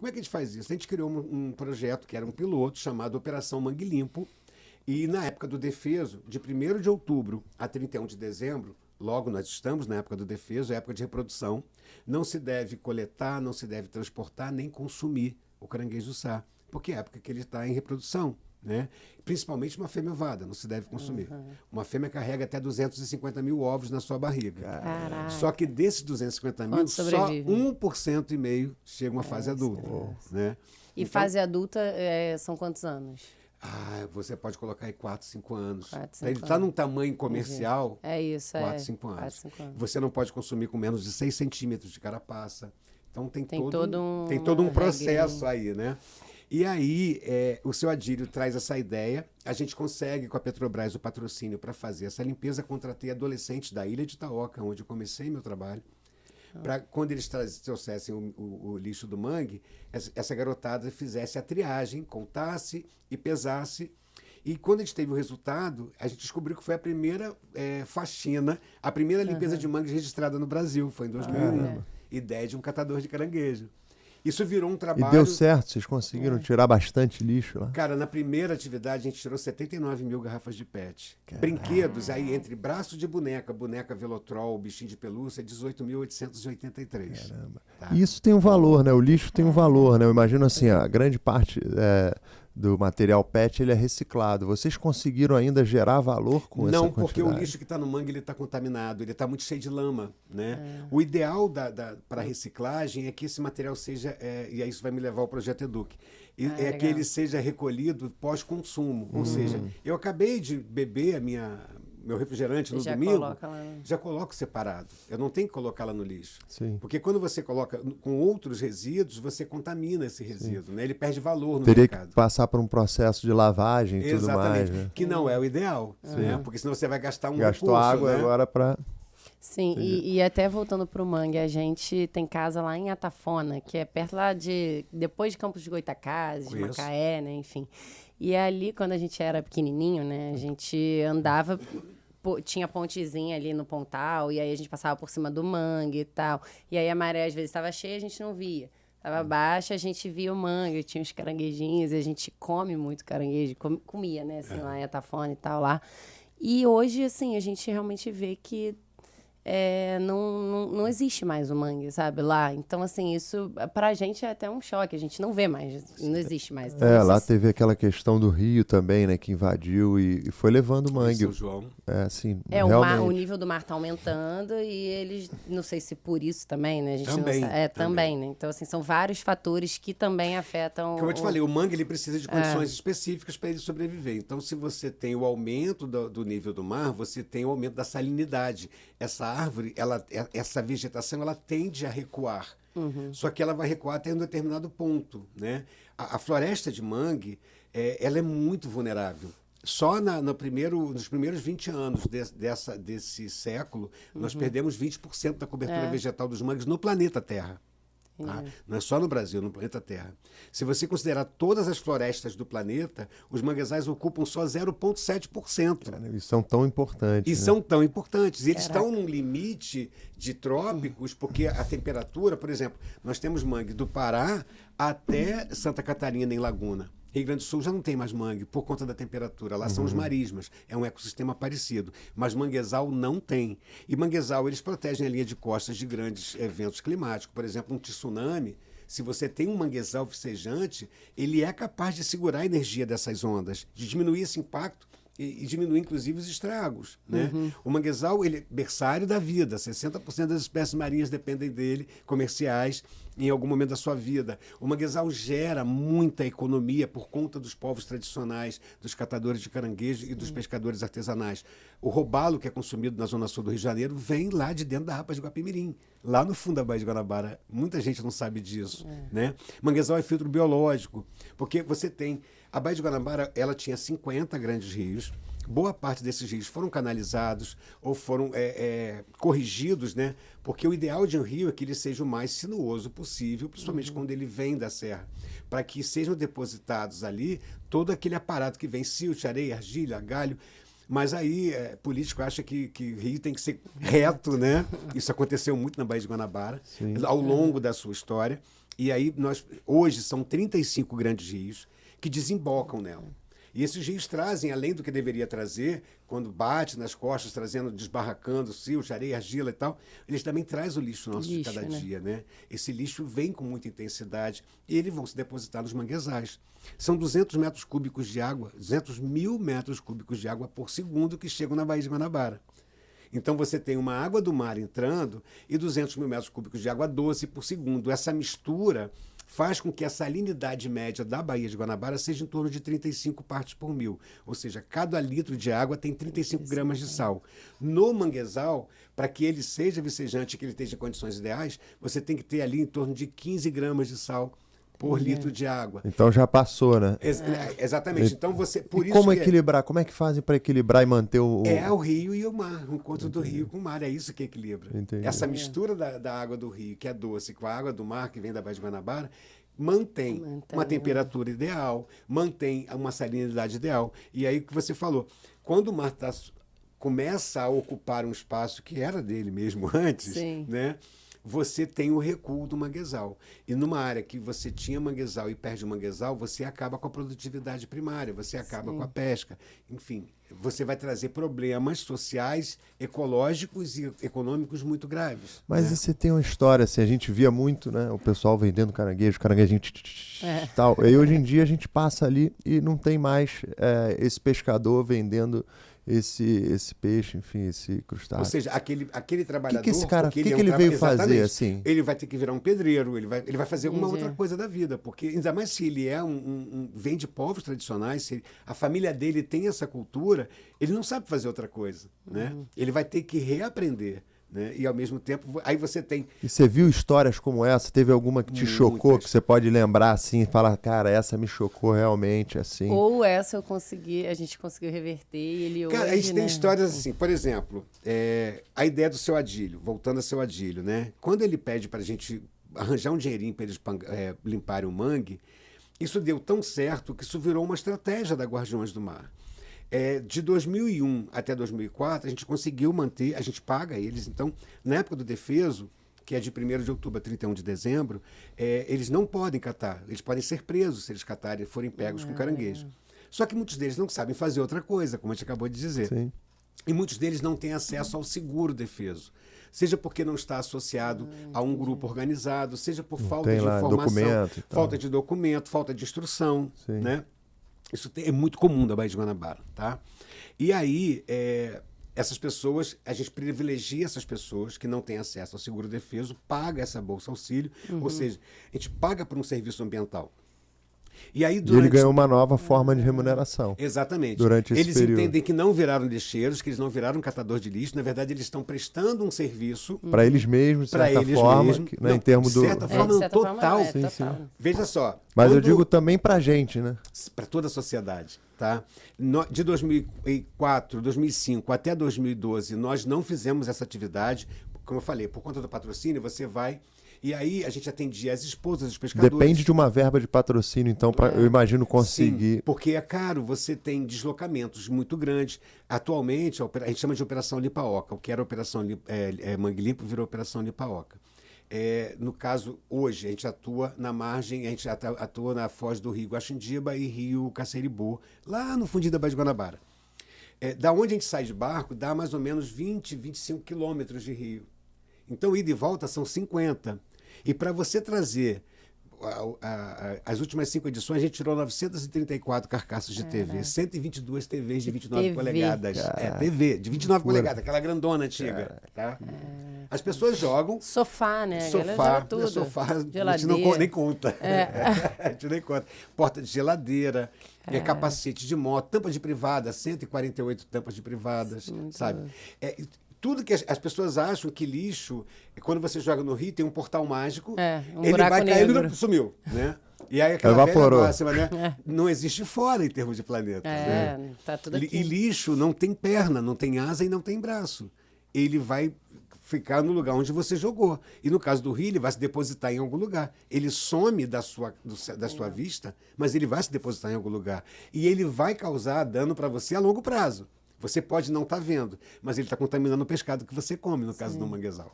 Como é que a gente faz isso? A gente criou um projeto que era um piloto chamado Operação Mangue Limpo, e na época do defeso, de 1º de outubro a 31 de dezembro, logo nós estamos na época do defeso, é época de reprodução, não se deve coletar, não se deve transportar, nem consumir o caranguejo-sá, porque é a época que ele está em reprodução, né? Principalmente uma fêmea ovada, não se deve consumir. Uma fêmea carrega até 250 mil ovos na sua barriga. Caraca. Só que desses 250 mil, Quantos só sobrevivem? 1,5% chegam à fase adulta. Né? E Então, fase adulta são quantos anos? você pode colocar aí 4, 5 anos. 4, 5 Pra ele está anos. num tamanho comercial, É isso, 4, 5 anos. 4, 5 anos. Você não pode consumir com menos de 6 centímetros de carapaça. Então tem todo uma um processo regrinha. aí, né? E aí, o seu Adílio traz essa ideia, a gente consegue com a Petrobras o patrocínio para fazer essa limpeza. Contratei adolescentes da Ilha de Itaoca, onde eu comecei meu trabalho, para quando eles trouxessem o lixo do mangue, essa garotada fizesse a triagem, contasse e pesasse. E quando a gente teve o resultado, a gente descobriu que foi a primeira faxina, a primeira limpeza de mangues registrada no Brasil, foi em 2001. Ideia de um catador de caranguejo. Isso virou um trabalho... E deu certo? Vocês conseguiram tirar bastante lixo lá? Cara, na primeira atividade a gente tirou 79 mil garrafas de PET. Brinquedos, aí entre braço de boneca Velotrol, bichinho de pelúcia, 18.883. Caramba. Tá? E isso tem um valor, né? O lixo tem um valor, né? Eu imagino assim, a grande parte do material PET ele é reciclado. Vocês conseguiram ainda gerar valor com essa Não, quantidade? porque o lixo que está no mangue ele está contaminado, ele está muito cheio de lama, né? O ideal para reciclagem é que esse material seja, e aí isso vai me levar ao projeto Eduque, é que ele seja recolhido pós-consumo. Ou seja, eu acabei de beber meu refrigerante no domingo, já coloco separado. Eu não tenho que colocar lá no lixo. Sim. Porque quando você coloca com outros resíduos, você contamina esse resíduo, né? Ele perde valor no Teria mercado. que passar por um processo de lavagem e tudo mais, Exatamente. né? Que não é o ideal, né? Porque senão você vai gastar um Gastou recurso, água né? agora para... Sim, e até voltando pro mangue, a gente tem casa lá em Atafona, que é perto lá depois de Campos de Goytacazes, de Conheço. Macaé, né, enfim. E ali, quando a gente era pequenininho, né, a gente andava, tinha pontezinha ali no Pontal, e aí a gente passava por cima do mangue e tal. E aí a maré às vezes estava cheia, a gente não via. Estava baixa, a gente via o mangue, tinha os caranguejinhos, e a gente come muito caranguejo, comia, né, assim, lá em Atafona e tal, lá. E hoje, assim, a gente realmente vê que não existe mais o mangue, sabe, lá. Então, assim, isso pra gente é até um choque. A gente não vê mais, não existe mais. Então, lá teve aquela questão do rio também, né, que invadiu e foi levando o mangue. São João. Sim, o nível do mar tá aumentando e eles, não sei se por isso também, né, a gente Também, não sabe. também. Também, né. Então, assim, são vários fatores que também afetam. Como eu te falei, o mangue ele precisa de condições específicas para ele sobreviver. Então, se você tem o aumento do nível do mar, você tem o aumento da salinidade. Essa árvore, essa vegetação, ela tende a recuar. Só que ela vai recuar até um determinado ponto, né? A floresta de mangue, ela é muito vulnerável. Só nos primeiros 20 anos desse século, nós perdemos 20% da cobertura vegetal dos mangues no planeta Terra. Tá? Não é só no Brasil, no planeta Terra. Se você considerar todas as florestas do planeta, os manguezais ocupam só 0,7%. E são tão importantes. E né? são tão importantes. E eles estão num limite de trópicos, porque a temperatura, por exemplo, nós temos mangue do Pará até Santa Catarina, em Laguna. Rio Grande do Sul já não tem mais mangue por conta da temperatura. Lá são os marismas. É um ecossistema parecido. Mas manguezal não tem. E manguezal, eles protegem a linha de costas de grandes eventos climáticos. Por exemplo, um tsunami. Se você tem um manguezal vicejante, ele é capaz de segurar a energia dessas ondas, de diminuir esse impacto e diminuir, inclusive, os estragos. Né? O manguezal, ele é berçário da vida. 60% das espécies marinhas dependem dele, comerciais, em algum momento da sua vida. O manguezal gera muita economia por conta dos povos tradicionais, dos catadores de caranguejo e dos pescadores artesanais. O robalo, que é consumido na zona sul do Rio de Janeiro, vem lá de dentro da Rapa de Guapimirim, lá no fundo da Baía de Guanabara. Muita gente não sabe disso. Né? Manguezal é filtro biológico, porque você tem... A Baía de Guanabara, ela tinha 50 grandes rios. Boa parte desses rios foram canalizados ou foram corrigidos, né? Porque o ideal de um rio é que ele seja o mais sinuoso possível, principalmente quando ele vem da serra, para que sejam depositados ali todo aquele aparato que vem, silt, areia, argila, galho. Mas aí, político acha que rio tem que ser reto, né? Isso aconteceu muito na Baía de Guanabara, ao longo da sua história. E aí, hoje, são 35 grandes rios que desembocam nela. E esses rios trazem, além do que deveria trazer, quando bate nas costas, desbarracando silt, areia, argila e tal, eles também trazem o lixo nosso de cada dia, né? Esse lixo vem com muita intensidade e eles vão se depositar nos manguezais. São 200 metros cúbicos de água, 200 mil metros cúbicos de água por segundo que chegam na Baía de Guanabara. Então, você tem uma água do mar entrando e 200 mil metros cúbicos de água doce por segundo. Essa mistura faz com que a salinidade média da Baía de Guanabara seja em torno de 35 partes por mil. Ou seja, cada litro de água tem 35 gramas de sal. No manguezal, para que ele seja vicejante, que ele esteja em condições ideais, você tem que ter ali em torno de 15 gramas de sal por litro de água. Então já passou, né? Exatamente. Então por isso como equilibrar? Como é que fazem para equilibrar e manter o... É o rio e o mar, o encontro do rio com o mar, é isso que equilibra. Entendi. Essa mistura da água do rio, que é doce, com a água do mar, que vem da Baía de Guanabara, mantém uma temperatura ideal, mantém uma salinidade ideal. E aí o que você falou, quando o mar começa a ocupar um espaço que era dele mesmo antes, né? Você tem o recuo do manguezal. E numa área que você tinha manguezal e perde o manguezal, você acaba com a produtividade primária, você acaba com a pesca. Enfim, você vai trazer problemas sociais, ecológicos e econômicos muito graves. Mas né? você tem uma história, assim, a gente via muito, né, o pessoal vendendo caranguejo tal. E hoje em dia a gente passa ali e não tem mais esse pescador vendendo esse peixe, enfim, esse crustáceo. Ou seja, aquele trabalhador... Que esse cara, o que ele veio fazer, assim? Ele vai ter que virar um pedreiro, ele vai fazer alguma outra coisa da vida, porque ainda mais se ele vem de povos tradicionais, se a família dele tem essa cultura, ele não sabe fazer outra coisa, né? Ele vai ter que reaprender. Né? E ao mesmo tempo, aí você tem... E você viu histórias como essa? Teve alguma que te chocou, que você pode lembrar assim e falar, cara, essa me chocou realmente, assim? Ou essa a gente conseguiu reverter e ele hoje, a gente tem histórias assim, por exemplo, a ideia do Seu Adílio, voltando ao Seu Adílio, né? Quando ele pede para a gente arranjar um dinheirinho para eles limparem o mangue, isso deu tão certo que isso virou uma estratégia da Guardiões do Mar. De 2001 até 2004, a gente conseguiu manter, a gente paga eles, então, na época do defeso, que é de 1º de outubro a 31 de dezembro, eles não podem catar, eles podem ser presos se eles catarem, forem pegos com caranguejo. Só que muitos deles não sabem fazer outra coisa, como a gente acabou de dizer. Sim. E muitos deles não têm acesso ao seguro defeso. Seja porque não está associado a um grupo organizado, seja por falta de informação, falta de documento, falta de instrução, né? Isso é muito comum da Baía de Guanabara, tá? E aí, essas pessoas, a gente privilegia essas pessoas que não têm acesso ao seguro-defeso, paga essa bolsa auxílio, ou seja, a gente paga por um serviço ambiental. E aí, ele ganhou uma nova forma de remuneração. Exatamente. Durante esse período. Eles entendem que não viraram lixeiros, que eles não viraram catador de lixo. Na verdade, eles estão prestando um serviço... Para eles mesmos, de certa forma. Em termos do... De certa forma, total. Total. Veja só. Mas eu digo também para a gente, né? Para toda a sociedade. Tá? De 2004, 2005 até 2012, nós não fizemos essa atividade. Como eu falei, por conta do patrocínio, você vai... E aí a gente atendia as esposas dos pescadores. Depende de uma verba de patrocínio, então, eu imagino conseguir... Sim, porque é caro, você tem deslocamentos muito grandes. Atualmente, a gente chama de Operação Lipaoca. O que era Operação Mangue Limpo virou Operação Lipaoca. No caso, hoje, a gente atua na margem, a gente atua na foz do Rio Guaxindiba e Rio Caceribu, lá no fundinho da Baía de Guanabara. Da onde a gente sai de barco, dá mais ou menos 20, 25 quilômetros de rio. Então, ida e volta são 50. E para você trazer as últimas 5 edições, a gente tirou 934 carcaças de TV, 122 TVs de 29 polegadas. TV, de 29 polegadas, aquela grandona antiga. Tá? As pessoas jogam... Sofá, né? Sofá, tudo. Sofá, geladeira. A gente nem conta. A gente nem conta. Porta de geladeira, capacete de moto, tampa de privada, 148 tampas de privadas, sabe? Tudo que as pessoas acham que lixo, quando você joga no rio, tem um portal mágico, ele vai cair e sumiu, né? E aí aquela velha máxima, né? Não existe fora em termos de planeta. Né? Tá tudo aqui. E lixo não tem perna, não tem asa e não tem braço. Ele vai ficar no lugar onde você jogou. E no caso do rio, ele vai se depositar em algum lugar. Ele some da sua vista, mas ele vai se depositar em algum lugar. E ele vai causar dano para você a longo prazo. Você pode não estar vendo, mas ele está contaminando o pescado que você come, no caso do manguezal.